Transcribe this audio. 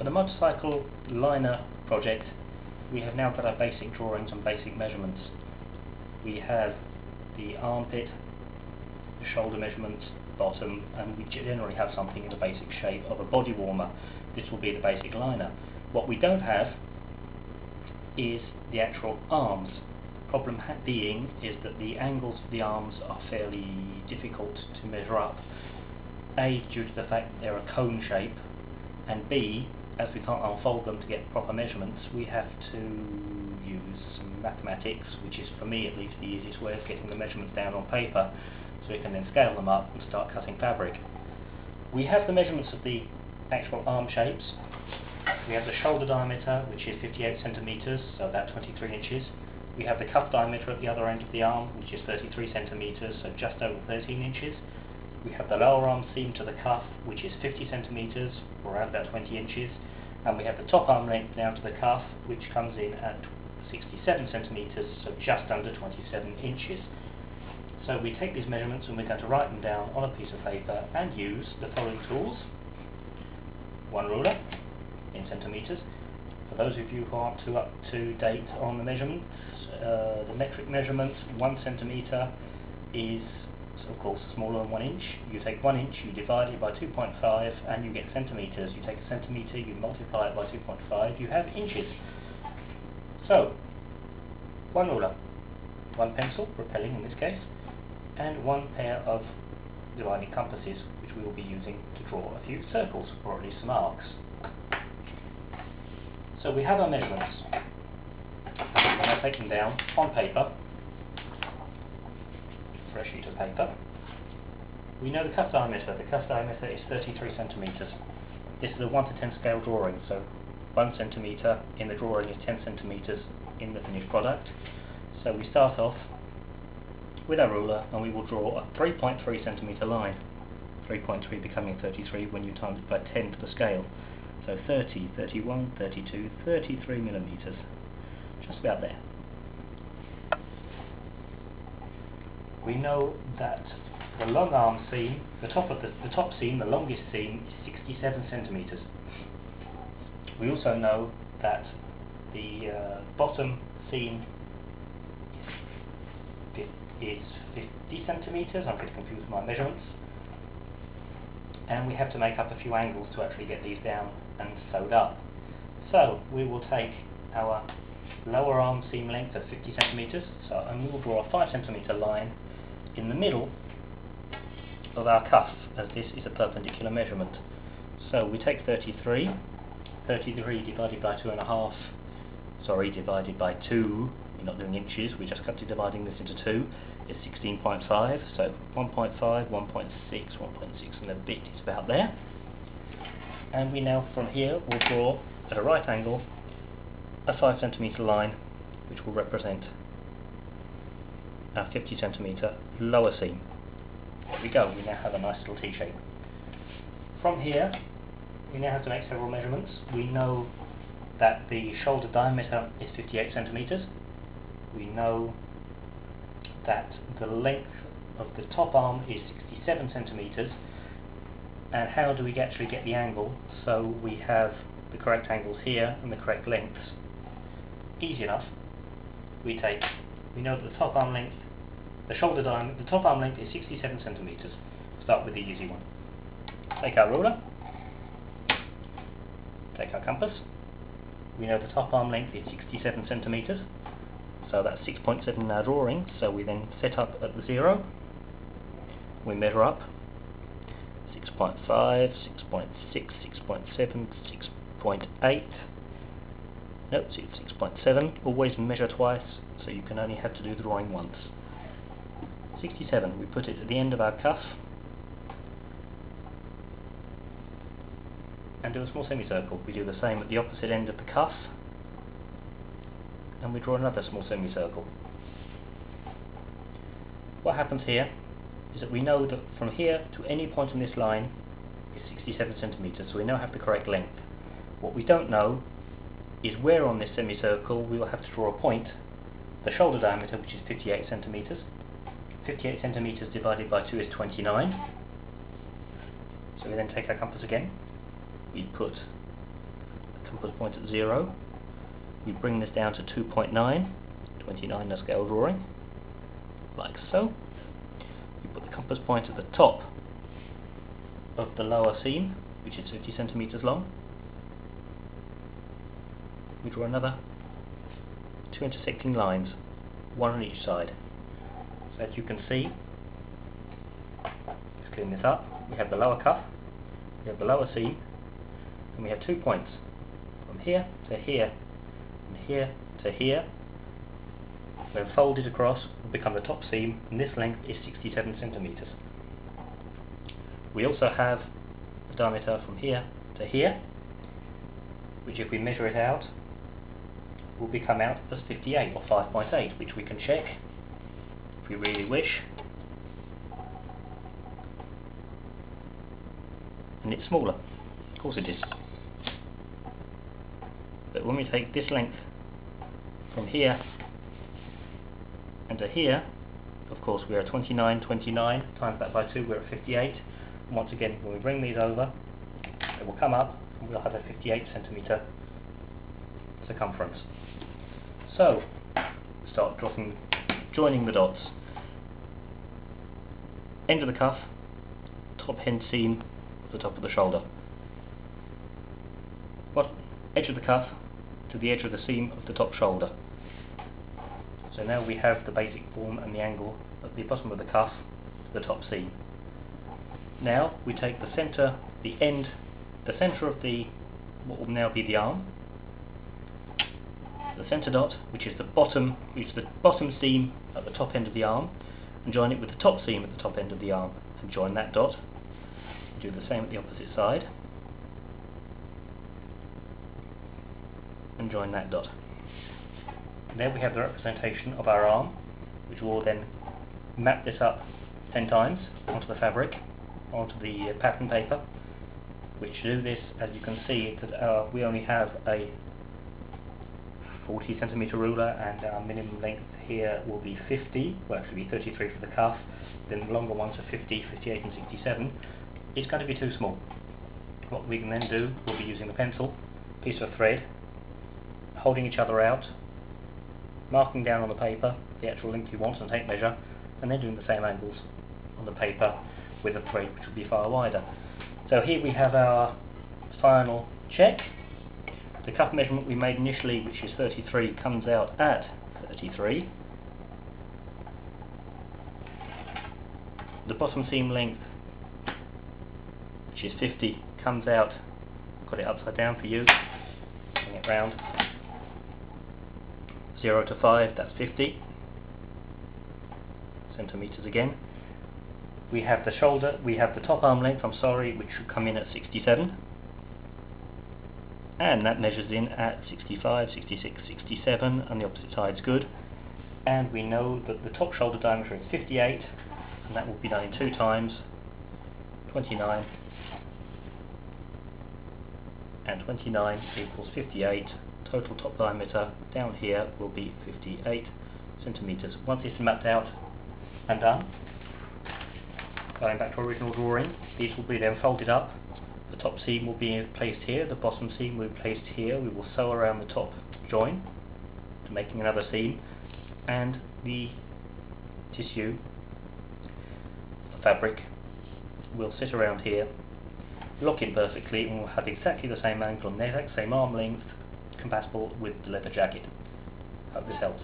the motorcycle liner project, we have now got our basic drawings and basic measurements. We have the armpit, the shoulder measurements, bottom, and we generally have something in the basic shape of a body warmer. This will be the basic liner. What we don't have is the actual arms. Problem being is that the angles of the arms are fairly difficult to measure up. A, due to the fact that they're a cone shape, and B, as we can't unfold them to get proper measurements, we have to use some mathematics, which is, for me at least, the easiest way of getting the measurements down on paper, so we can then scale them up and start cutting fabric. We have the measurements of the actual arm shapes. We have the shoulder diameter, which is 58 centimeters, so about 23 inches. We have the cuff diameter at the other end of the arm, which is 33 centimeters, so just over 13 inches. We have the lower arm seam to the cuff, which is 50 centimeters, or around about 20 inches. And we have the top arm length down to the cuff, which comes in at 67 centimeters, so just under 27 inches. So we take these measurements and we're going to write them down on a piece of paper and use the following tools. One ruler in centimeters. For those of you who aren't too up to date on the measurements, the metric measurement, 1 centimeter is, so of course, smaller than 1 inch. You take 1 inch, you divide it by 2.5, and you get centimeters. You take a centimeter, you multiply it by 2.5, you have inches. So, one ruler, one pencil, propelling in this case, and one pair of dividing compasses, which we will be using to draw a few circles, or at least some arcs. So we have our measurements. We're going to take them down on paper, fresh sheet of paper. We know the cuff diameter. The cuff diameter is 33 centimeters. This is a 1 to 10 scale drawing, so 1 centimeter in the drawing is 10 centimeters in the finished product. So we start off with our ruler and we will draw a 3.3 centimeter line. 3.3 becoming 33 when you times it by 10 to the scale. So 30, 31, 32, 33 millimeters. Just about there. We know that the long arm seam, the top seam, the longest seam, is 67 centimeters. We also know that the bottom seam is 50 centimeters. I'm pretty confused with my measurements. And we have to make up a few angles to actually get these down and sewed up. So we will take our lower arm seam length of 50 centimeters, and we will draw a 5 centimeter line in the middle of our cuff, as this is a perpendicular measurement. So we take 33 divided by 2.5, divided by 2, we're not doing inches, we're just dividing this into 2, is 16.5, so 1.5, 1.6, 1.6 and a bit is about there. And we now, from here, will draw at a right angle a 5 centimeter line, which will represent our 50 centimeter lower seam. There we go, we now have a nice little T shape. From here, we now have to make several measurements. We know that the shoulder diameter is 58 centimeters. We know that the length of the top arm is 67 centimeters. And how do we actually get the angle? So we have the correct angles here and the correct lengths. Easy enough. We know that the top arm length, the top arm length is 67 centimeters. Start with the easy one. Take our ruler, take our compass. We know the top arm length is 67 centimeters, so that's 6.7 in our drawing. So we then set up at the 0. We measure up 6.5, 6.6, 6.7, 6.8. Nope, 6.7. Always measure twice, so you can only have to do the drawing once. 67. We put it at the end of our cuff and do a small semicircle. We do the same at the opposite end of the cuff and we draw another small semicircle. What happens here is that we know that from here to any point on this line is 67 centimeters, so we now have the correct length. What we don't know is where on this semicircle we will have to draw a point, the shoulder diameter, which is 58 centimeters. 58 centimeters divided by 2 is 29. So we then take our compass again. We put compass point at 0. We bring this down to 2.9, 29 the scale drawing, like so. We put the compass point at the top of the lower seam, which is 50 centimeters long. We draw another 2 intersecting lines, one on each side. So as you can see, let's clean this up. We have the lower cuff, we have the lower seam, and we have 2 points from here to here, from here to here. When folded across, will become the top seam, and this length is 67 centimeters. We also have the diameter from here to here, which if we measure it out, will come out as 58 or 5.8, which we can check if we really wish. And it's smaller, of course it is. But when we take this length from here and to here, of course we are at 29, times that by 2, we're at 58. And once again, when we bring these over, it will come up and we'll have a 58 centimeter circumference. So, start joining the dots. End of the cuff, top end seam of the top of the shoulder. Edge of the cuff to the edge of the seam of the top shoulder. So now we have the basic form and the angle at the bottom of the cuff to the top seam. Now we take the centre of what will now be the arm, the centre dot, which is the bottom seam at the top end of the arm, and join it with the top seam at the top end of the arm, and join that dot. Do the same at the opposite side, and join that dot. And there we have the representation of our arm, which will then map this up 10 times onto the fabric, onto the pattern paper. Which to do this, as you can see, that we only have a 40 centimeter ruler, and our minimum length here will be 50, well actually be 33 for the cuff, then the longer ones are 50, 58 and 67. It's going to be too small. What we can then do, we'll be using the pencil, piece of thread, holding each other out, marking down on the paper the actual length you want and tape measure, and then doing the same angles on the paper with a thread which will be far wider. So here we have our final check. The cuff measurement we made initially, which is 33, comes out at 33. The bottom seam length, which is 50, comes out, got it upside down for you, bring it round, 0 to 5, that's 50 centimeters again. We have the shoulder, we have the top arm length, which should come in at 67, and that measures in at 65, 66, 67, and the opposite side's good. And we know that the top shoulder diameter is 58, and that will be done in 2 times, 29, and 29 equals 58. Total top diameter down here will be 58 centimeters. Once it's mapped out and done, going back to original drawing, these will be then folded up. The top seam will be placed here, the bottom seam will be placed here. We will sew around the top join to making another seam, and the tissue, the fabric, will sit around here, lock in perfectly, and will have exactly the same angle and the exact same arm length compatible with the leather jacket. Hope this helps.